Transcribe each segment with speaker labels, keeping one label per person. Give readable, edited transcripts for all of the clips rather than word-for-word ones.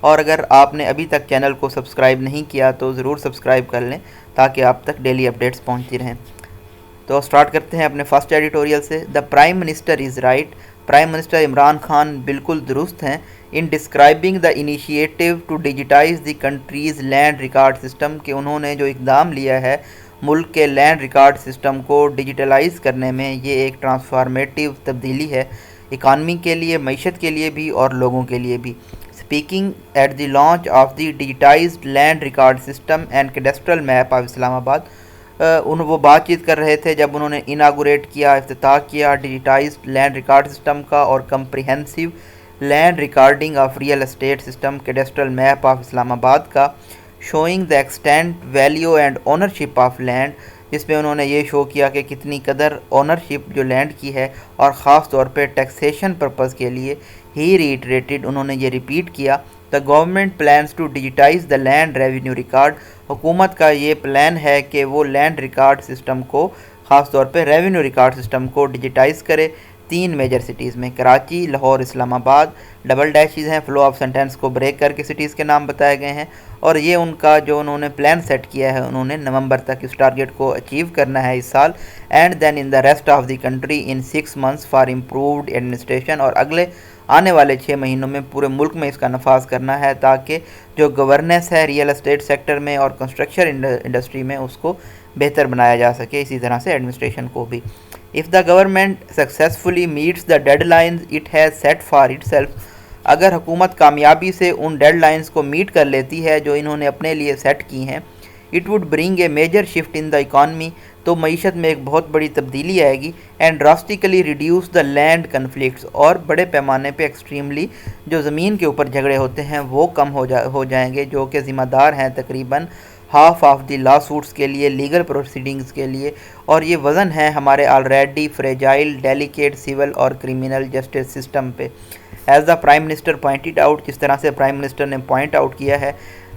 Speaker 1: اور اگر آپ نے ابھی تک چینل کو سبسکرائب نہیں کیا تو ضرور سبسکرائب کر لیں تاکہ آپ تک ڈیلی اپڈیٹس پہنچتی رہیں۔ تو سٹارٹ کرتے ہیں اپنے فرسٹ ایڈیٹوریل سے۔ The prime minister is right, prime minister Imran Khan بالکل درست ہیں in describing the initiative to digitize the country's land record system, کہ انہوں نے جو اقدام لیا ہے ملک کے لینڈ ریکارڈ سسٹم کو ڈیجیٹلائز کرنے میں، یہ ایک ٹرانسفارمیٹیو تبدیلی ہے اکانومی کے لیے، معیشت کے لیے بھی اور لوگوں کے لیے بھی۔ Speaking at the launch of the digitized land record system and cadastral map of Islamabad, وہ بات چیت کر رہے تھے جب انہوں نے اناگوریٹ کیا، افتتاح کیا ڈیجیٹائزڈ لینڈ ریکارڈ سسٹم کا اور comprehensive land recording of real estate system cadastral map of Islamabad کا، showing the extent value and ownership of land, جس میں انہوں نے یہ شو کیا کہ کتنی قدر اونرشپ جو لینڈ کی ہے، اور خاص طور پہ ٹیکسیشن پرپز کے لیے ہی ریٹریٹڈ، انہوں نے یہ ریپیٹ کیا۔ The government plans to digitize the land revenue record, حکومت کا یہ پلان ہے کہ وہ لینڈ ریکارڈ سسٹم کو، خاص طور پہ ریونیو ریکارڈ سسٹم کو ڈیجیٹائز کرے 3 میجر سٹیز میں، کراچی، لاہور، اسلام آباد۔ ڈبل ڈیشز ہیں، فلو آف سینٹینس کو بریک کر کے سٹیز کے نام بتائے گئے ہیں، اور یہ ان کا جو انہوں نے پلان سیٹ کیا ہے، انہوں نے نومبر تک اس ٹارگٹ کو اچیو کرنا ہے اس سال، and then in the rest of the country in 6 months for improved administration, اور اگلے آنے والے 6 مہینوں میں پورے ملک میں اس کا نفاذ کرنا ہے تاکہ جو گورننس ہے ریئل اسٹیٹ سیکٹر میں اور کنسٹرکشن انڈسٹری میں اس کو بہتر بنایا جا سکے، اسی طرح سے ایڈمنسٹریشن کو بھی۔ If the government successfully meets the deadlines it has set for itself، اگر حکومت کامیابی سے ان ڈیڈ لائنز کو میٹ کر لیتی ہے جو انہوں نے اپنے لیے سیٹ کی ہیں، it would bring a major shift in the economy، تو معیشت میں ایک بہت بڑی تبدیلی آئے گی، and drastically reduce the land conflicts، اور بڑے پیمانے پہ ایکسٹریملی جو زمین کے اوپر جھگڑے ہوتے ہیں وہ کم ہو جائیں گے، جو کہ ذمہ دار ہیں تقریباً half of the law suits کے لیے، لیگل پروسیڈنگز کے لیے، اور یہ وزن ہے ہمارے آلریڈی فریجائل ڈیلیکیٹ سول اور کرمنل جسٹس سسٹم پہ۔ As the prime minister pointed out, جس طرح سے پرائم منسٹر نے پوائنٹ آؤٹ کیا ہے،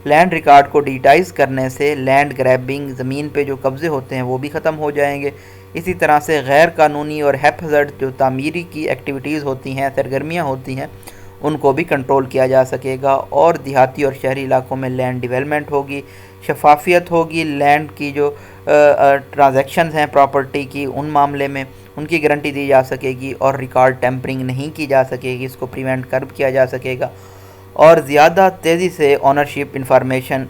Speaker 1: لینڈ ریکارڈ کو ڈیجیٹائز کرنے سے لینڈ گریبنگ، زمین پہ جو قبضے ہوتے ہیں وہ بھی ختم ہو جائیں گے، اسی طرح سے غیر قانونی اور ہیپزرڈ جو تعمیری کی ایکٹیویٹیز ہوتی ہیں، سرگرمیاں ہوتی ہیں، ان کو بھی کنٹرول کیا جا سکے گا، اور دیہاتی اور شہری علاقوں میں لینڈ ڈیولپمنٹ ہوگی، شفافیت ہوگی، لینڈ کی جو ٹرانزیکشنز ہیں پراپرٹی کی ان معاملے میں ان کی گارنٹی دی جا سکے گی، اور ریکارڈ ٹیمپرنگ نہیں کی جا سکے گی، اس کو پریونٹ کیا جا سکے گا، اور زیادہ تیزی سے اونرشپ انفارمیشن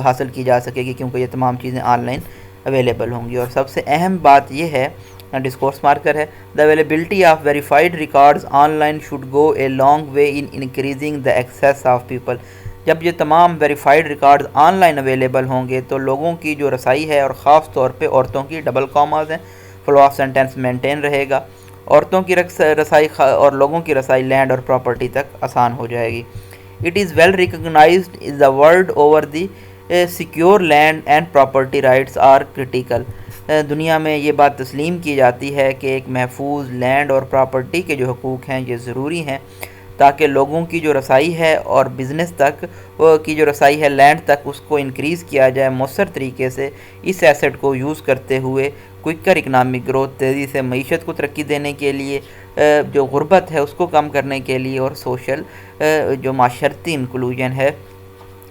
Speaker 1: حاصل کی جا سکے گی، کیونکہ یہ تمام چیزیں آن لائن اویلیبل ہوں گی۔ اور سب سے اہم بات یہ ہے، ڈسکورس مارکر ہے، the availability of verified records on line should go a long way in increasing the access of people, جب یہ تمام verified records on line available ہوں گے تو لوگوں کی جو رسائی ہے، اور خاص طور پہ عورتوں کی، ڈبل کاماز ہیں، فلو آف سینٹینس مینٹین رہے گا، عورتوں کی رسائی اور لوگوں کی رسائی لینڈ اور پراپرٹی تک آسان ہو جائے گی۔ It is well recognized in the world over the secure land and property rights are critical, دنیا میں یہ بات تسلیم کی جاتی ہے کہ ایک محفوظ لینڈ اور پراپرٹی کے جو حقوق ہیں یہ ضروری ہیں، تاکہ لوگوں کی جو رسائی ہے اور بزنس تک کی جو رسائی ہے لینڈ تک، اس کو انکریز کیا جائے مؤثر طریقے سے، اس ایسٹ کو یوز کرتے ہوئے کوئکر اکنامک گروتھ، تیزی سے معیشت کو ترقی دینے کے لیے، جو غربت ہے اس کو کم کرنے کے لیے، اور سوشل جو معاشرتی انکلوژن ہے،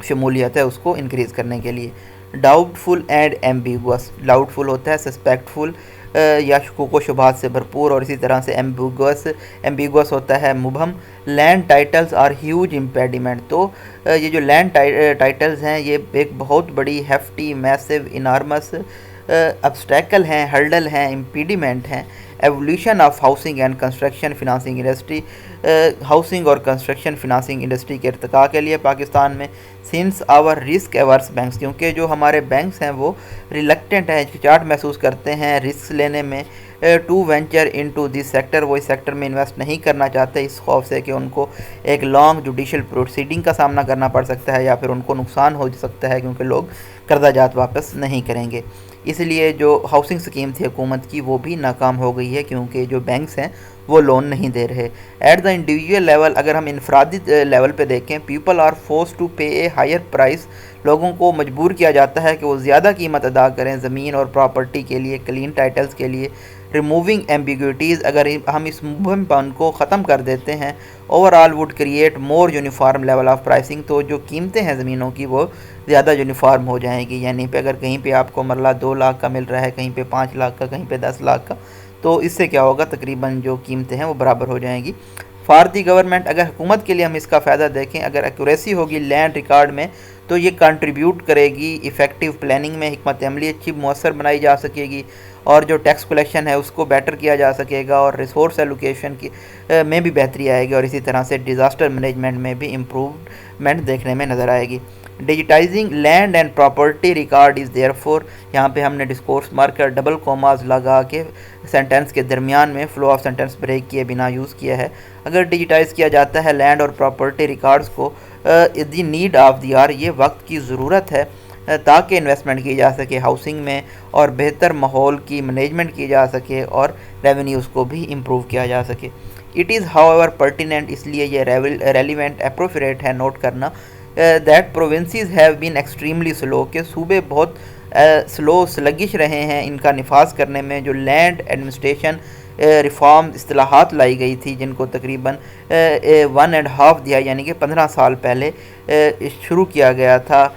Speaker 1: شمولیت ہے، اس کو انکریز کرنے کے لیے۔ Doubtful and ambiguous, doubtful ہوتا ہے سسپیکٹ فل یا شکوک و شبہات سے بھرپور، اور اسی طرح سے ایمبیگوس ہوتا ہے مبہم۔ لینڈ ٹائٹلز آر ہیوج امپیڈیمنٹ، تو یہ جو لینڈ ٹائٹلز ہیں یہ ایک بہت بڑی ہیفٹی میسو انارمس ابسٹیکل ہیں، ہرڈل ہیں، امپیڈیمنٹ ہیں۔ Evolution of housing and construction financing industry, housing اور کنسٹرکشن فنانسنگ انڈسٹری کے ارتقاء کے لیے پاکستان میں، سنس آور رسک ایورس بینکس، کیونکہ جو ہمارے بینکس ہیں وہ ریلکٹنٹ ہیں، ہچکچاہٹ محسوس کرتے ہیں رسک لینے میں، to venture into this sector, وہ اس سیکٹر میں انویسٹ نہیں کرنا چاہتے، اس خوف سے کہ ان کو ایک لانگ جوڈیشل پروسیڈنگ کا سامنا کرنا پڑ سکتا ہے، یا پھر ان کو نقصان ہو سکتا ہے کیونکہ لوگ قرضہ جات واپس نہیں کریں گے۔ اس لیے جو ہاؤسنگ سکیم تھی حکومت کی وہ بھی ناکام ہو گئی ہے، کیونکہ جو بینکس ہیں وہ لون نہیں دے رہے۔ ایٹ دا انڈیویجول لیول، اگر ہم انفرادی لیول پہ دیکھیں، people are forced to pay a higher price, لوگوں کو مجبور کیا جاتا ہے کہ وہ زیادہ قیمت ادا کریں زمین اور پراپرٹی کے لیے، کلین ٹائٹلز کے لیے۔ ریموونگ ایمبیگوٹیز، اگر ہم اس مبہم پن کو ختم کر دیتے ہیں over all would create more uniform level of pricing. تو جو قیمتیں ہیں زمینوں کی وہ زیادہ یونیفارم ہو جائیں گی. یعنی پہ اگر کہیں پہ آپ کو مرلہ 2 لاکھ کا مل رہا ہے, کہیں پہ 5 لاکھ کا, کہیں پہ 10 لاکھ کا, تو اس سے کیا ہوگا, تقریباً جو قیمتیں ہیں وہ برابر ہو جائیں گی. فار دی گورنمنٹ, اگر حکومت کے لیے ہم اس کا فائدہ دیکھیں, اگر ایکوریسی ہوگی لینڈ ریکارڈ میں تو یہ کنٹریبیوٹ کرے گی ایفیکٹیو پلاننگ میں, حکمت عملی اچھی مؤثر بنائی جا سکے گی, اور جو ٹیکس کلیکشن ہے اس کو بیٹر کیا جا سکے گا, اور ریسورس ایلوکیشن کی میں بھی بہتری آئے گی, اور اسی طرح سے ڈیزاسٹر مینجمنٹ میں بھی امپروومنٹ دیکھنے میں نظر آئے گی. Digitizing land and property record is therefore, یہاں پہ ہم نے ڈسکورس مارکر ڈبل کوماز لگا کے سینٹنس کے درمیان میں فلو آف سینٹنس بریک کیے بنا یوز کیا ہے. اگر ڈیجیٹائز کیا جاتا ہے لینڈ اور پراپرٹی ریکارڈز کو, the need of the hour, یہ وقت کی ضرورت ہے تاکہ انویسٹمنٹ کی جا سکے ہاؤسنگ میں, اور بہتر ماحول کی مینجمنٹ کی جا سکے, اور ریونیوز کو بھی امپروو کیا جا سکے. It is however pertinent, اس لیے یہ ریلیونٹ اپروپریٹ ہے نوٹ کرنا, that provinces have been extremely slow, کہ صوبے بہت سلو سلگش رہے ہیں ان کا نفاذ کرنے میں. جو لینڈ ایڈمنسٹریشن ریفارم اصطلاحات لائی گئی تھی, جن کو تقریباً 1.5 دیا, یعنی کہ 15 سال پہلے شروع کیا گیا تھا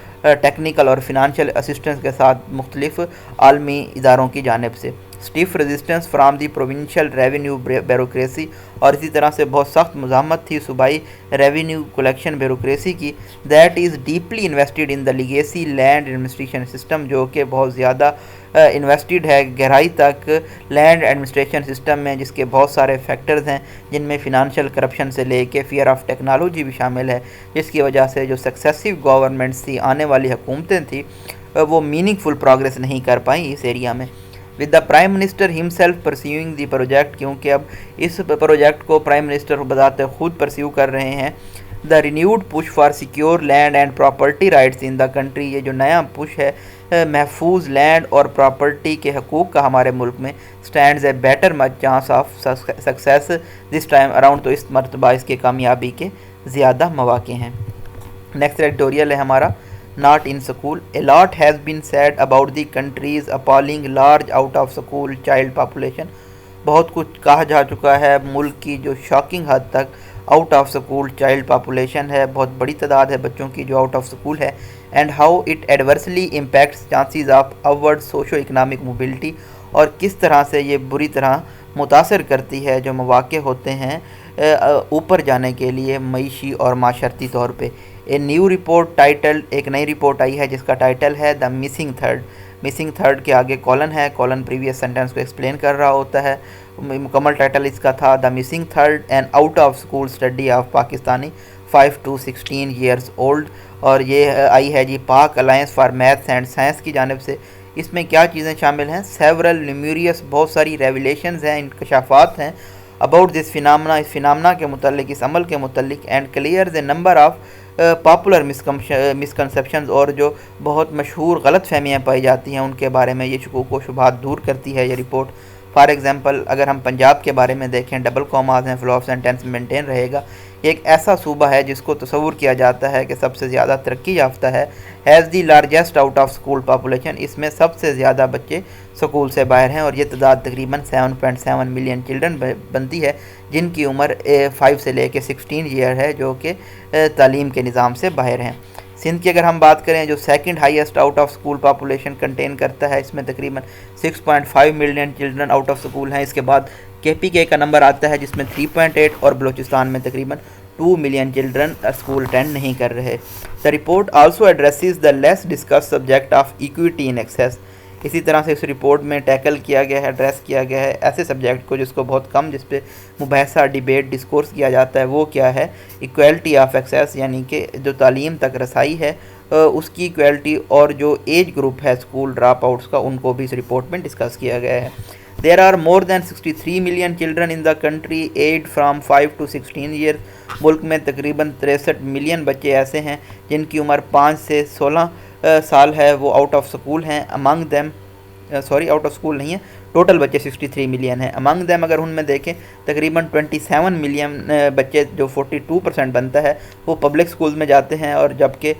Speaker 1: ٹیکنیکل اور فنانشل اسسٹنس کے ساتھ مختلف عالمی اداروں کی جانب سے. Stiff resistance from the provincial revenue bureaucracy, اور اسی طرح سے بہت سخت مزاحمت تھی صوبائی ریونیو کلیکشن بیوروکریسی کی. That is deeply invested in the legacy land administration system, جو کہ بہت زیادہ انویسٹڈ ہے گہرائی تک لینڈ ایڈمنسٹریشن سسٹم میں, جس کے بہت سارے فیکٹرز ہیں, جن میں فنانشل کرپشن سے لے کے فیئر آف ٹیکنالوجی بھی شامل ہے, جس کی وجہ سے جو سکسیسو گورنمنٹس تھی, آنے والی حکومتیں تھیں, وہ میننگ فل پروگریس نہیں کر پائیں اس ایریا میں. With the prime minister himself pursuing the project, کیونکہ اب اس پروجیکٹ کو پرائم منسٹر بذات خود پرسیو کر رہے ہیں. The renewed push for secure land and property rights in the country, یہ جو نیا پش ہے محفوظ لینڈ اور پراپرٹی کے حقوق کا ہمارے ملک میں, stands a better much chance of success this time around, تو اس مرتبہ اس کے کامیابی کے زیادہ مواقع ہیں. نیکسٹ ایڈیٹوریل ہے ہمارا, not in school. A lot has been said about the country's appalling large out of school child population. بہت کچھ کہا جا چکا ہے ملک کی جو شاکنگ حد تک out of school child population ہے, بہت بڑی تعداد ہے بچوں کی جو آؤٹ آف سکول ہے. And how it adversely impacts chances of upward socio economic mobility, اور کس طرح سے یہ بری طرح متاثر کرتی ہے جو مواقع ہوتے ہیں اوپر جانے کے لیے معیشی اور معاشرتی طور پہ. اے نیو رپورٹ ٹائٹل, ایک نئی رپورٹ آئی ہے جس کا ٹائٹل ہے the missing third. Missing third کے آگے کولن ہے, کولن پریویس سینٹنس کو ایکسپلین کر رہا ہوتا ہے. مکمل ٹائٹل اس کا تھا the missing third and out of school study of Pakistani 5 to 16 years old, اور یہ آئی ہے جی پاک alliance for maths and science کی جانب سے. اس میں کیا چیزیں شامل ہیں, سیورل نیومیریس, بہت ساری ریویلیشنز ہیں, انکشافات ہیں اباؤٹ دس فینامنا, اس فینامنا کے متعلق, اس عمل کے متعلق. And clears a number of popular misconceptions, اور جو بہت مشہور غلط فہمیاں پائی جاتی ہیں ان کے بارے میں یہ شکوک و شبہات دور کرتی ہے یہ رپورٹ. فار ایگزامپل اگر ہم پنجاب کے بارے میں دیکھیں, ڈبل کوماز ہیں, فلو آف سینٹنس مینٹین رہے گا. یہ ایک ایسا صوبہ ہے جس کو تصور کیا جاتا ہے کہ سب سے زیادہ ترقی یافتہ ہے, has the largest out of school population, اس میں سب سے زیادہ بچے سکول سے باہر ہیں, اور یہ تعداد تقریباً 7.7 ملین چلڈرن بنتی ہے, جن کی عمر 5 سے لے کے 16 ایئر ہے, جو کہ تعلیم کے نظام سے باہر ہیں. سندھ کی اگر ہم بات کریں جو second highest out of school population contain کرتا ہے, اس میں تقریباً 6.5 million children out of school ہیں. اس کے بعد KPK کا نمبر آتا ہے جس میں 3.8, اور بلوچستان میں تقریباً 2 ملین چلڈرن اسکول اٹینڈ نہیں کر رہے. The report also addresses the let's discuss subject of equity in access. اسی طرح سے اس رپورٹ میں ٹیکل کیا گیا ہے, ایڈریس کیا گیا ہے ایسے سبجیکٹ کو جس کو بہت کم, جس پہ مباحثہ, ڈیبیٹ, ڈسکورس کیا جاتا ہے. وہ کیا ہے, ایکویلٹی آف ایکسیس, یعنی کہ جو تعلیم تک رسائی ہے اس کی ایکویلٹی, اور جو ایج گروپ ہے اسکول ڈراپ آؤٹس کا, ان کو بھی اس رپورٹ میں ڈسکس کیا گیا ہے. There are more than 63 million children in the country aged from 5 to 16 years. ملک میں تقریباً 63 ملین بچے ایسے ہیں جن کی عمر 5 سے 16 سال ہے, وہ آؤٹ آف سکول ہیں. among them out of school نہیں ہے, ٹوٹل بچے 63 ملین ہیں. امنگ دیم اگر ان میں دیکھیں تقریباً 27 ملین بچے جو 42% بنتا ہے وہ پبلک سکولز میں جاتے ہیں، اور جبکہ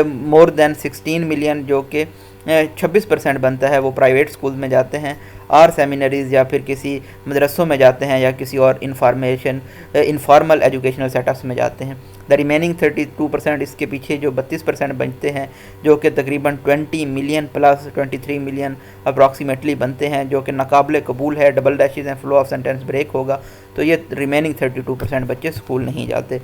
Speaker 1: مور دین 16 ملین جو کہ 26% بنتا ہے وہ پرائیویٹ سکولز میں جاتے ہیں، اور سیمینریز یا پھر کسی مدرسوں میں جاتے ہیں یا کسی اور انفارمل ایجوکیشنل سیٹ اپس میں جاتے ہیں. دا ریمیننگ 32% اس کے پیچھے جو 32% بنتے ہیں جو کہ تقریباً 20 ملین پلس 23 ملین اپراکسیمیٹلی بنتے ہیں، جو کہ ناقابل قبول ہے. ڈبل ڈیشز ہیں، فلو آف سینٹینس بریک ہوگا، تو یہ ریمیننگ 32% بچے اسکول نہیں جاتے.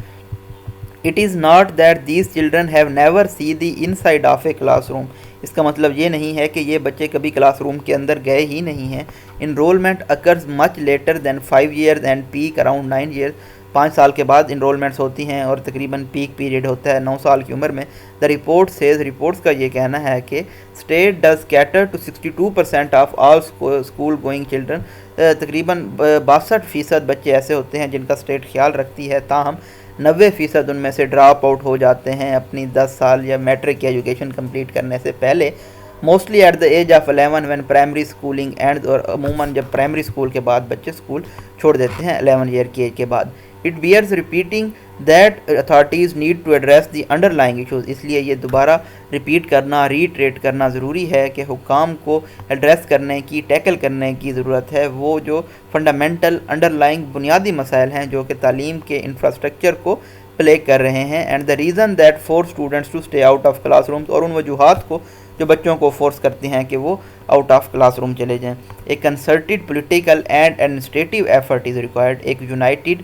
Speaker 1: It is not that these children have never seen the inside of a classroom. اس کا مطلب یہ نہیں ہے کہ یہ بچے کبھی کلاس روم کے اندر گئے ہی نہیں ہیں. Enrollment occurs much later than 5 years and peak around 9 years. 5 سال کے بعد انرولمنٹس ہوتی ہیں اور تقریباً پیک پیریڈ ہوتا ہے 9 سال کی عمر میں. The report says رپورٹس کا یہ کہنا ہے کہ state does cater to 62% of all school going children. تقریباً 62% بچے ایسے ہوتے ہیں جن کا اسٹیٹ خیال رکھتی ہے، تاہم 90% ان میں سے ڈراپ آؤٹ ہو جاتے ہیں اپنی 10 سال یا میٹرک کی ایجوکیشن کمپلیٹ کرنے سے پہلے. Mostly at the age of 11 when primary schooling and, اور عموماً جب پرائمری اسکول کے بعد بچے اسکول چھوڑ دیتے ہیں 11 ایئر کی ایج کے بعد. It bears repeating that authorities need to address the underlying issues. اس لیے یہ دوبارہ ریپیٹ کرنا، ریٹریٹ کرنا ضروری ہے کہ حکام کو ایڈریس کرنے کی، ٹیکل کرنے کی ضرورت ہے وہ جو فنڈامنٹل انڈر لائنگ بنیادی مسائل ہیں جو کہ تعلیم کے انفراسٹرکچر کو پلے کر رہے ہیں. And the reason that force students to stay out of classrooms, اور ان وجوہات کو جو بچوں کو فورس کرتی ہیں کہ وہ آؤٹ آف کلاس روم چلے جائیں. ایک concerted political and administrative effort is required. ایک یونائٹڈ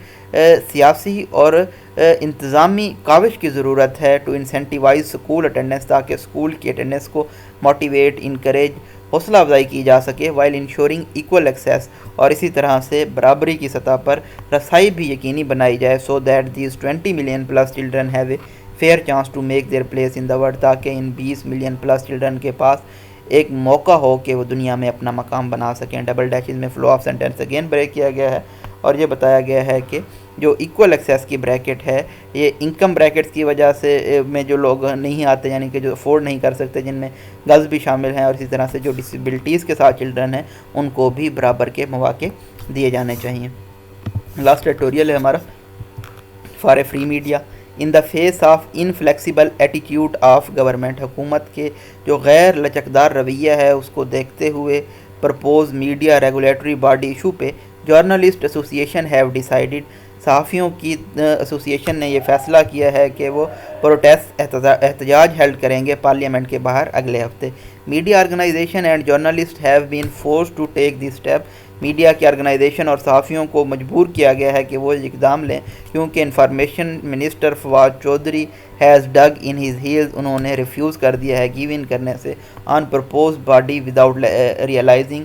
Speaker 1: سیاسی اور انتظامی کاوش کی ضرورت ہے ٹو انسینٹیوائز اسکول اٹینڈنس، تاکہ اسکول کی اٹینڈنس کو موٹیویٹ، انکریج، حوصلہ افزائی کی جا سکے. وائل انشورنگ ایکول ایکسیس، اور اسی طرح سے برابری کی سطح پر رسائی بھی یقینی بنائی جائے. So that these 20 million plus children have a fair chance to make their place in the world, تاکہ ان 20 ملین پلس چلڈرن کے پاس ایک موقع ہو کہ وہ دنیا میں اپنا مقام بنا سکیں. ڈبل ڈیشز میں flu of sentence again break کیا گیا ہے، اور یہ بتایا گیا ہے کہ جو ایکول ایکسیس کی بریکٹ ہے یہ انکم بریکٹس کی وجہ سے میں جو لوگ نہیں آتے، یعنی کہ جو افورڈ نہیں کر سکتے، جن میں گرلز بھی شامل ہیں، اور اسی طرح سے جو ڈسیبلٹیز کے ساتھ چلڈرن ہیں ان کو بھی برابر کے مواقع دیے جانے چاہیے. لاسٹ ایڈیٹوریل ہے ہمارا for a free media. In the face of inflexible attitude of government, حکومت کے جو غیر لچکدار رویہ ہے اس کو دیکھتے ہوئے proposed media regulatory body issue پہ جرنلسٹ ایسوسیشن ہیو ڈیسائیڈڈ، صحافیوں کی ایسوسیشن نے یہ فیصلہ کیا ہے کہ وہ پروٹیسٹ احتجاج ہیلڈ کریں گے پارلیمنٹ کے باہر اگلے ہفتے. Media organization and journalist have been forced to take the step. Media کی آرگنائزیشن اور صحافیوں کو مجبور کیا گیا ہے کہ وہ اقدام لیں کیونکہ information minister Fawad Chaudhry has dug in his heels, انہوں نے ریفیوز کر دیا ہے گیو ان کرنے سے آن پرپوز باڈی وداؤٹ ریئلائزنگ.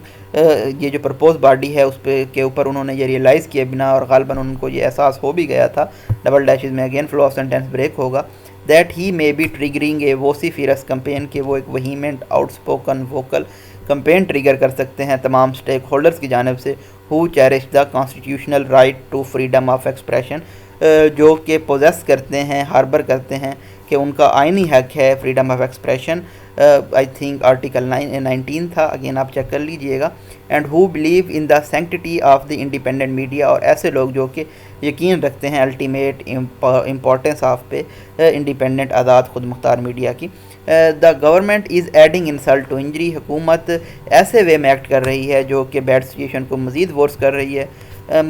Speaker 1: یہ جو پرپوز باڈی ہے اس پہ کے اوپر انہوں نے یہ ریئلائز کیا بنا، اور غالباً ان کو یہ احساس ہو بھی گیا تھا. ڈبل ڈیشز میں again flow of sentence break ہوگا. That he may be triggering a vociferous campaign, کہ وہ ایک vehement outspoken vocal campaign trigger کر سکتے ہیں تمام اسٹیک ہولڈرز کی جانب سے. Who cherish the constitutional right to freedom of expression, جو کہ پوزیس کرتے ہیں، ہاربر کرتے ہیں کہ ان کا آئینی حق ہے freedom of expression. I think article 19 تھا، اگین آپ چیک کر لیجئے گا. And who believe in the sanctity of the independent media, اور ایسے لوگ جو کہ یقین رکھتے ہیں الٹیمیٹ امپورٹنس آف پہ انڈیپینڈنٹ آزاد خود مختار میڈیا کی. The government is adding insult to injury, حکومت ایسے وے میں ایکٹ کر رہی ہے جو کہ بیڈ سچویشن کو مزید ورس کر رہی ہے.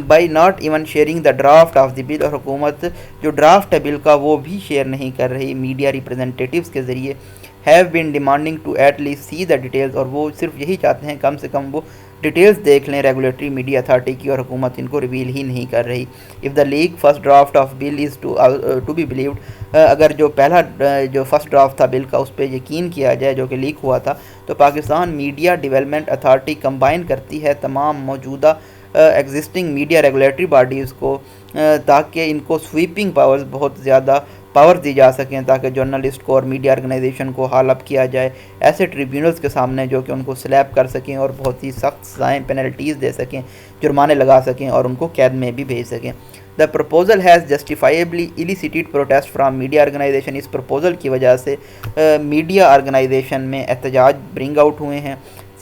Speaker 1: By not even sharing the draft of the bill, اور حکومت جو ڈرافٹ ہے بل کا وہ بھی شیئر نہیں کر رہی میڈیا ریپرزنٹیٹیوز کے ذریعے. Have been demanding to at least see the details, اور وہ صرف یہی چاہتے ہیں کم سے کم وہ ڈیٹیلز دیکھ لیں ریگولیٹری میڈیا اتھارٹی کی، اور حکومت ان کو ریویل ہی نہیں کر رہی. If the leaked first draft of bill is to be believed, اگر جو پہلا جو فرسٹ ڈرافٹ تھا بل کا اس پہ یقین کیا جائے جو کہ لیک ہوا تھا، تو Pakistan media development authority combine کرتی ہے تمام موجودہ ایگزسٹنگ میڈیا ریگولیٹری باڈیز کو، تاکہ ان کو سویپنگ پاورز بہت زیادہ پاور دی جا سکیں، تاکہ جرنلسٹ کو اور میڈیا آرگنائزیشن کو حال اپ کیا جائے ایسے ٹریبیونلز کے سامنے جو کہ ان کو سلیپ کر سکیں اور بہت ہی سخت سزائیں پینلٹیز دے سکیں، جرمانے لگا سکیں اور ان کو قید میں بھی بھیج سکیں. The proposal has justifiably elicited protest from media organization, اس پرپوزل کی وجہ سے میڈیا آرگنائزیشن میں احتجاج برنگ آؤٹ ہوئے ہیں.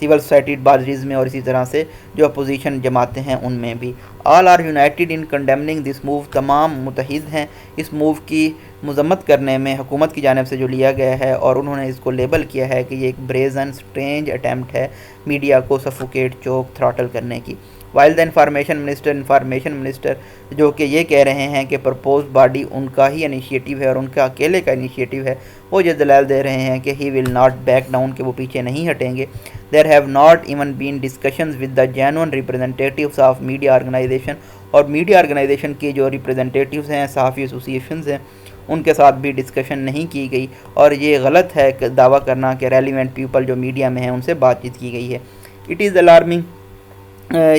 Speaker 1: سول سوسائٹی بادریز میں اور اسی طرح سے جو اپوزیشن جماعتیں ہیں ان میں بھی. All are united in condemning this move. تمام متحد ہیں اس موو کی مذمت کرنے میں حکومت کی جانب سے جو لیا گیا ہے, اور انہوں نے اس کو لیبل کیا ہے کہ یہ ایک بریزن سٹرینج اٹیمپٹ ہے میڈیا کو سفوکیٹ, چوک, تھراٹل کرنے کی. وائل دا انفارمیشن منسٹر جو کہ یہ کہہ رہے ہیں کہ پرپوز باڈی ان کا ہی انیشیٹو ہے اور ان کا اکیلے کا انیشیٹو ہے, وہ یہ دلائل دے رہے ہیں کہ he will not back down, کہ وہ پیچھے نہیں ہٹیں گے. There have not even been discussions with the genuine representatives of media organization, اور میڈیا آرگنائزیشن کی جو ریپرزنٹیٹیوز ہیں, صحافی ایسوسیشنز ہیں, ان کے ساتھ بھی ڈسکشن نہیں کی گئی. اور یہ غلط ہے دعویٰ کرنا کہ ریلیونٹ پیپل جو میڈیا میں ہیں ان سے بات چیت کی گئی ہے. اٹ از الارمنگ,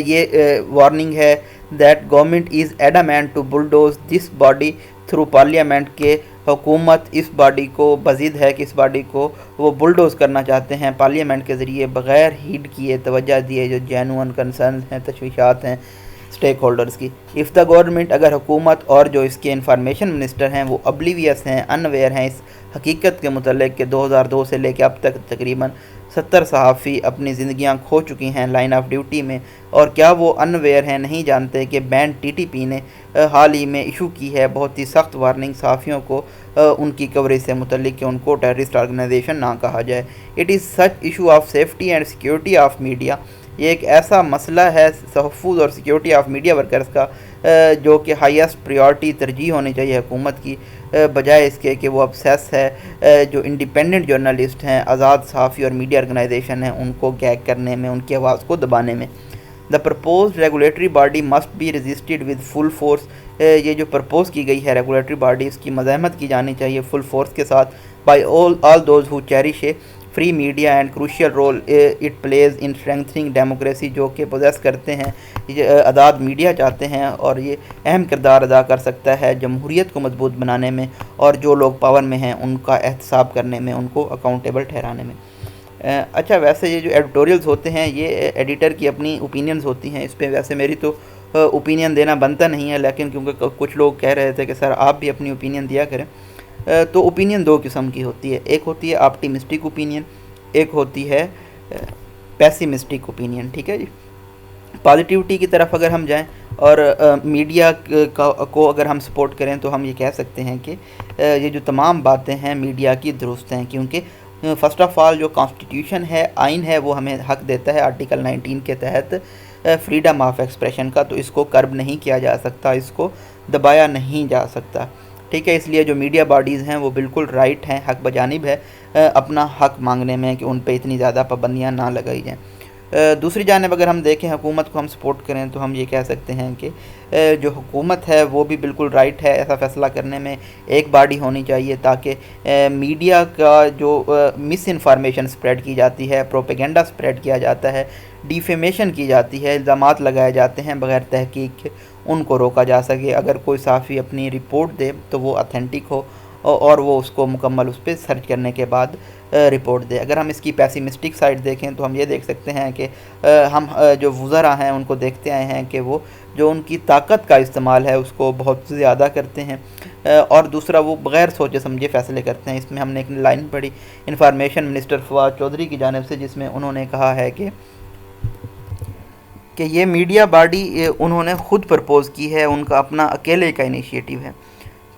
Speaker 1: یہ وارننگ ہے that government is adamant to bulldoze this body through parliament, کے حکومت اس باڈی کو بزد ہے کہ اس باڈی کو وہ بلڈوز کرنا چاہتے ہیں پارلیمنٹ کے ذریعے, بغیر ہیڈ کیے, توجہ دیے جو جینون کنسرنز ہیں, تشویشات ہیں اسٹیک ہولڈرز کی. اف دا گورنمنٹ, اگر حکومت اور جو اس کے انفارمیشن منسٹر ہیں وہ ابلیویس ہیں, انویئر ہیں اس حقیقت کے متعلق کہ 2002 سے لے کے اب تک تقریباً 70 صحافی اپنی زندگیاں کھو چکی ہیں لائن آف ڈیوٹی میں, اور کیا وہ انویئر ہیں, نہیں جانتے کہ بین ٹی ٹی پی نے حال ہی میں ایشو کی ہے بہت ہی سخت وارننگ صحافیوں کو ان کی کوریج سے متعلق کہ ان کو ٹیررسٹ آرگنائزیشن نہ کہا جائے. It is such issue of safety and security of media, یہ ایک ایسا مسئلہ ہے تحفظ اور سیکیورٹی آف میڈیا ورکرز کا جو کہ ہائیسٹ پریورٹی ترجیح ہونی چاہیے حکومت کی, بجائے اس کے کہ وہ ابسیس ہے جو انڈیپینڈنٹ جرنلسٹ ہیں, آزاد صحافی اور میڈیا آرگنائزیشن ہیں, ان کو گیگ کرنے میں, ان کی آواز کو دبانے میں. The proposed regulatory body must be resisted with full force, یہ جو پرپوز کی گئی ہے ریگولیٹری باڈی, اس کی مزاحمت کی جانی چاہیے فل فورس کے ساتھ by all those who cherish a free media and crucial role it plays in strengthening democracy, جو کہ پوزیس کرتے ہیں, آزاد میڈیا چاہتے ہیں اور یہ اہم کردار ادا کر سکتا ہے جمہوریت کو مضبوط بنانے میں, اور جو لوگ پاور میں ہیں ان کا احتساب کرنے میں, ان کو اکاؤنٹیبل ٹھہرانے میں. اچھا, ویسے یہ جو ایڈیٹوریلز ہوتے ہیں یہ ایڈیٹر کی اپنی اوپینینز ہوتی ہیں, اس پہ ویسے میری تو اوپینین دینا بنتا نہیں ہے, لیکن کیونکہ کچھ لوگ کہہ رہے تھے کہ سر آپ بھی اپنی اوپینین دیا کریں, تو اوپینین دو قسم کی ہوتی ہے. ایک ہوتی ہے آپٹیمسٹک اوپینین, ایک ہوتی ہے پیسیمسٹک اوپینین. ٹھیک ہے جی, پازیٹیوٹی کی طرف اگر ہم جائیں اور میڈیا کو اگر ہم سپورٹ کریں تو ہم یہ کہہ سکتے ہیں کہ یہ جو تمام باتیں ہیں میڈیا کی درست ہیں, کیونکہ فرسٹ آف آل جو کانسٹیٹیوشن ہے, آئین ہے, وہ ہمیں حق دیتا ہے آرٹیکل 19 کے تحت فریڈم آف ایکسپریشن کا, تو اس کو کرب نہیں کیا جا سکتا, اس کو دبایا نہیں جا سکتا. ٹھیک ہے, اس لیے جو میڈیا باڈیز ہیں وہ بالکل رائٹ ہیں, حق بجانب ہے اپنا حق مانگنے میں کہ ان پہ اتنی زیادہ پابندیاں نہ لگائی جائیں. دوسری جانب اگر ہم دیکھیں حکومت کو ہم سپورٹ کریں تو ہم یہ کہہ سکتے ہیں کہ جو حکومت ہے وہ بھی بالکل رائٹ ہے ایسا فیصلہ کرنے میں, ایک باڈی ہونی چاہیے تاکہ میڈیا کا جو مس انفارمیشن سپریڈ کی جاتی ہے, پروپیگنڈا سپریڈ کیا جاتا ہے, ڈیفیمیشن کی جاتی ہے, الزامات لگائے جاتے ہیں بغیر تحقیق کے, ان کو روکا جا سکے. اگر کوئی صحافی اپنی رپورٹ دے تو وہ اتھینٹک ہو اور وہ اس کو مکمل اس پہ سرچ کرنے کے بعد رپورٹ دے. اگر ہم اس کی پیسیمسٹک سائڈ دیکھیں تو ہم یہ دیکھ سکتے ہیں کہ ہم جو وزراء ہیں ان کو دیکھتے آئے ہیں کہ وہ جو ان کی طاقت کا استعمال ہے اس کو بہت زیادہ کرتے ہیں, اور دوسرا وہ بغیر سوچے سمجھے فیصلے کرتے ہیں. اس میں ہم نے ایک لائن پڑھی انفارمیشن منسٹر فواد چودھری کی جانب سے, جس میں انہوں نے کہا ہے کہ یہ میڈیا باڈی انہوں نے خود پرپوز کی ہے, ان کا اپنا اکیلے کا انیشیٹو ہے.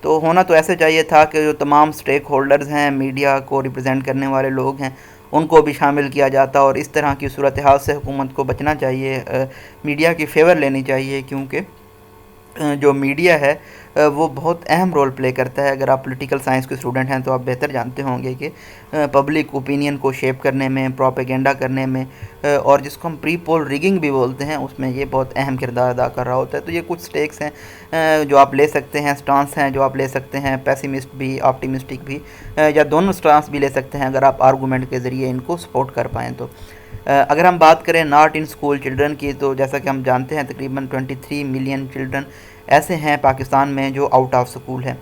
Speaker 1: تو ہونا تو ایسے چاہیے تھا کہ جو تمام سٹیک ہولڈرز ہیں, میڈیا کو ریپرزینٹ کرنے والے لوگ ہیں, ان کو بھی شامل کیا جاتا, اور اس طرح کی صورتحال سے حکومت کو بچنا چاہیے, میڈیا کی فیور لینی چاہیے, کیونکہ جو میڈیا ہے وہ بہت اہم رول پلے کرتا ہے. اگر آپ پولیٹیکل سائنس کے اسٹوڈنٹ ہیں تو آپ بہتر جانتے ہوں گے کہ پبلک اوپینین کو شیپ کرنے میں, پروپیگنڈا کرنے میں, اور جس کو ہم پری پول ریگنگ بھی بولتے ہیں, اس میں یہ بہت اہم کردار ادا کر رہا ہوتا ہے. تو یہ کچھ سٹیکس ہیں جو آپ لے سکتے ہیں, سٹانس ہیں جو آپ لے سکتے ہیں, پیسیمسٹ بھی آپٹیمسٹک بھی, یا دونوں سٹانس بھی لے سکتے ہیں اگر آپ آرگومنٹ کے ذریعے ان کو سپورٹ کر پائیں. تو اگر ہم بات کریں ناٹ ان اسکول چلڈرن کی, تو جیسا کہ ہم جانتے ہیں تقریباً 23 ملین چلڈرن ایسے ہیں پاکستان میں جو آؤٹ آف سکول ہیں.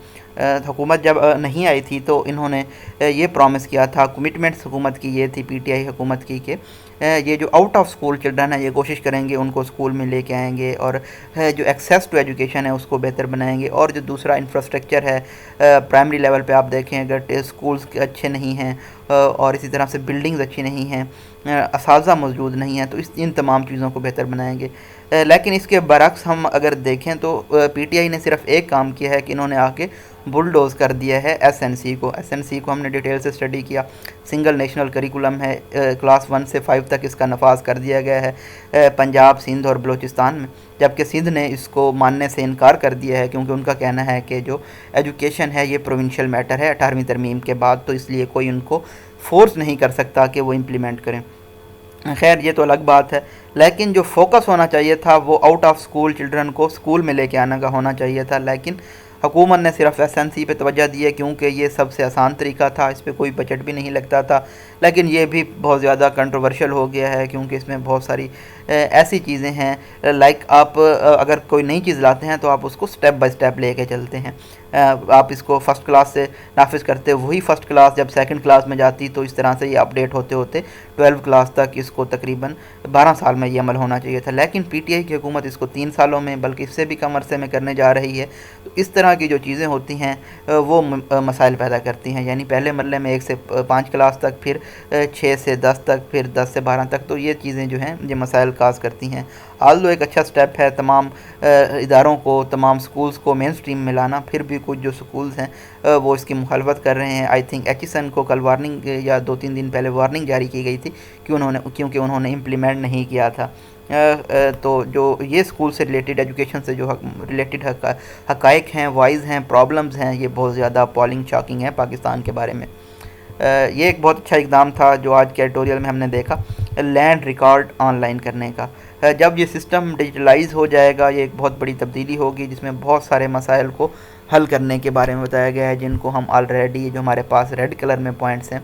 Speaker 1: حکومت جب نہیں آئی تھی تو انہوں نے یہ پرومس کیا تھا, کمٹمنٹس حکومت کی یہ تھی, پی ٹی آئی حکومت کی, کہ یہ جو آؤٹ آف سکول چلڈرن ہیں یہ کوشش کریں گے ان کو سکول میں لے کے آئیں گے, اور جو ایکسیس ٹو ایجوکیشن ہے اس کو بہتر بنائیں گے. اور جو دوسرا انفراسٹرکچر ہے پرائمری لیول پہ آپ دیکھیں اگر سکولز اچھے نہیں ہیں اور اسی طرح سے بلڈنگز اچھی نہیں ہیں، اساتذہ موجود نہیں ہیں، تو ان تمام چیزوں کو بہتر بنائیں گے۔ لیکن اس کے برعکس ہم اگر دیکھیں تو پی ٹی آئی نے صرف ایک کام کیا ہے کہ انہوں نے آ کے بلڈوز کر دیا ہے ایس این سی کو۔ ایس این سی کو ہم نے ڈیٹیل سے اسٹڈی کیا، سنگل نیشنل کریکولم ہے، کلاس 1 سے 5 تک اس کا نفاذ کر دیا گیا ہے پنجاب، سندھ اور بلوچستان میں، جبکہ سندھ نے اس کو ماننے سے انکار کر دیا ہے، کیونکہ ان کا کہنا ہے کہ جو ایجوکیشن ہے یہ پروونشل میٹر ہے 18ویں ترمیم کے بعد، تو اس لیے کوئی ان کو فورس نہیں کر سکتا کہ وہ امپلیمنٹ کریں۔ خیر یہ تو الگ بات ہے، لیکن جو فوکس ہونا چاہیے تھا وہ آؤٹ آف سکول چلڈرن کو سکول میں لے کے آنے کا ہونا چاہیے تھا، لیکن حکومت نے صرف ایس این سی پہ توجہ دی ہے، کیونکہ یہ سب سے آسان طریقہ تھا، اس پہ کوئی بجٹ بھی نہیں لگتا تھا۔ لیکن یہ بھی بہت زیادہ کنٹروورشل ہو گیا ہے، کیونکہ اس میں بہت ساری ایسی چیزیں ہیں، لائک آپ اگر کوئی نئی چیز لاتے ہیں تو آپ اس کو سٹیپ بائی سٹیپ لے کے چلتے ہیں۔ آپ اس کو فرسٹ کلاس سے نافذ کرتے، وہی فرسٹ کلاس جب سیکنڈ کلاس میں جاتی تو اس طرح سے یہ اپڈیٹ ہوتے ہوتے 12 کلاس تک اس کو تقریباً 12 سال میں یہ عمل ہونا چاہیے تھا، لیکن پی ٹی آئی کی حکومت اس کو 3 سالوں میں بلکہ اس سے بھی کم عرصے میں کرنے جا رہی ہے۔ تو اس طرح کی جو چیزیں ہوتی ہیں وہ مسائل پیدا کرتی ہیں، یعنی پہلے مرحلے میں 1 سے 5 کلاس تک، پھر 6 سے 10 تک، پھر 10 سے 12 تک، تو یہ چیزیں جو ہیں یہ مسائل کاز کرتی ہیں۔ آلدو ایک اچھا سٹیپ ہے تمام اداروں کو، تمام سکولز کو مین سٹریم میں لانا، پھر بھی کچھ جو سکولز ہیں وہ اس کی مخالفت کر رہے ہیں۔ I think H S N کو کل وارننگ یا 2-3 دن پہلے وارننگ جاری کی گئی تھی کیونکہ انہوں نے امپلیمنٹ نہیں کیا تھا۔ تو جو یہ سکول سے ریلیٹڈ، ایجوکیشن سے جو ریلیٹڈ حقائق ہیں، وائز ہیں، پرابلمز ہیں، یہ بہت زیادہ اپالنگ، شاکنگ ہے پاکستان کے بارے میں۔ یہ ایک بہت اچھا اقدام تھا جو آج کے ایڈیٹوریل میں ہم نے دیکھا، لینڈ ریکارڈ آن لائن کرنے کا۔ جب یہ سسٹم ڈیجیٹلائز ہو جائے گا یہ ایک بہت بڑی تبدیلی ہوگی، جس میں بہت سارے مسائل کو حل کرنے کے بارے میں بتایا گیا ہے، جن کو ہم آلریڈی، جو ہمارے پاس ریڈ کلر میں پوائنٹس ہیں،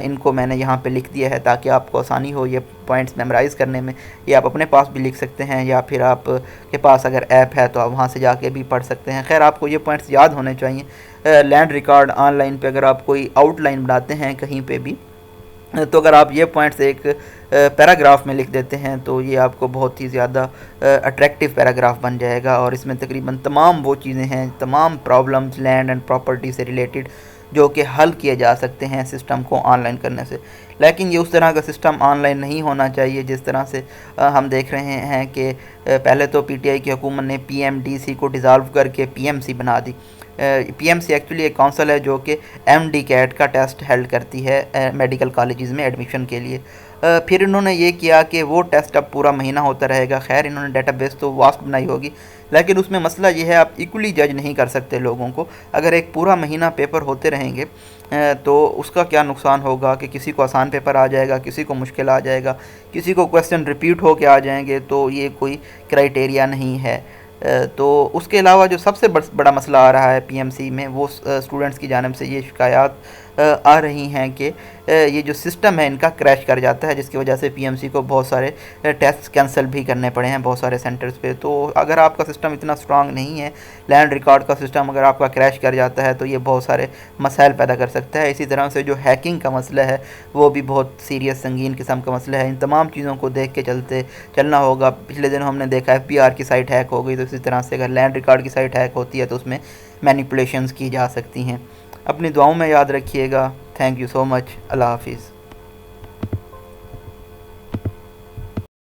Speaker 1: ان کو میں نے یہاں پہ لکھ دیا ہے تاکہ آپ کو آسانی ہو یہ پوائنٹس میمورائز کرنے میں، یا آپ اپنے پاس بھی لکھ سکتے ہیں، یا پھر آپ کے پاس اگر ایپ ہے تو آپ وہاں سے جا کے بھی پڑھ سکتے ہیں۔ خیر آپ کو یہ پوائنٹس یاد ہونے چاہیے۔ لینڈ ریکارڈ آن لائن پہ اگر آپ کوئی آؤٹ لائن بناتے ہیں کہیں پہ بھی، تو اگر آپ یہ پوائنٹس ایک پیراگراف میں لکھ دیتے ہیں تو یہ آپ کو بہت ہی زیادہ اٹریکٹیو پیراگراف بن جائے گا، اور اس میں تقریباً تمام وہ چیزیں ہیں، تمام پرابلمز لینڈ اینڈ پراپرٹی سے ریلیٹڈ جو کہ حل کیے جا سکتے ہیں سسٹم کو آن لائن کرنے سے۔ لیکن یہ اس طرح کا سسٹم آن لائن نہیں ہونا چاہیے جس طرح سے ہم دیکھ رہے ہیں کہ پہلے تو پی ٹی آئی کی حکومت نے پی ایم ڈی سی کو ڈیزالو کر کے پی ایم سی بنا دی۔ پی ایم سی ایکچولی ایک کونسل ہے جو کہ ایم ڈی کیٹ کا ٹیسٹ ہیلڈ کرتی ہے میڈیکل کالجز میں ایڈمیشن کے لیے۔ پھر انہوں نے یہ کیا کہ وہ ٹیسٹ اب پورا مہینہ ہوتا رہے گا۔ خیر انہوں نے ڈیٹا بیس تو واسٹ بنائی ہوگی، لیکن اس میں مسئلہ یہ ہے آپ ایکولی جج نہیں کر سکتے لوگوں کو۔ اگر ایک پورا مہینہ پیپر ہوتے رہیں گے تو اس کا کیا نقصان ہوگا کہ کسی کو آسان پیپر آ جائے گا، کسی کو مشکل آ جائے گا، کسی کو کویسچن ریپیٹ ہو کے آ جائیں گے، تو یہ کوئی کرائیٹیریا نہیں ہے۔ تو اس کے علاوہ جو سب سے بڑا مسئلہ آ رہا ہے پی ایم سی میں، وہ اسٹوڈنٹس کی جانب سے یہ شکایات آ رہی ہیں کہ یہ جو سسٹم ہے ان کا کریش کر جاتا ہے، جس کی وجہ سے پی ایم سی کو بہت سارے ٹیسٹ کینسل بھی کرنے پڑے ہیں بہت سارے سینٹرز پہ۔ تو اگر آپ کا سسٹم اتنا اسٹرانگ نہیں ہے، لینڈ ریکارڈ کا سسٹم اگر آپ کا کریش کر جاتا ہے تو یہ بہت سارے مسائل پیدا کر سکتا ہے۔ اسی طرح سے جو ہیکنگ کا مسئلہ ہے وہ بھی بہت سیریس سنگین قسم کا مسئلہ ہے۔ ان تمام چیزوں کو دیکھ کے چلنا ہوگا۔ پچھلے دنوں ہم نے دیکھا ایف بی آر کی سائٹ ہیک ہو گئی، تو اسی طرح سے اگر لینڈ ریکارڈ کی سائٹ ہیک ہوتی ہے تو اس میں مینیپولیشنز کی جا سکتی ہیں۔ اپنی دعاؤں میں یاد رکھیے گا۔ تھینک یو سو مچ۔ اللہ حافظ۔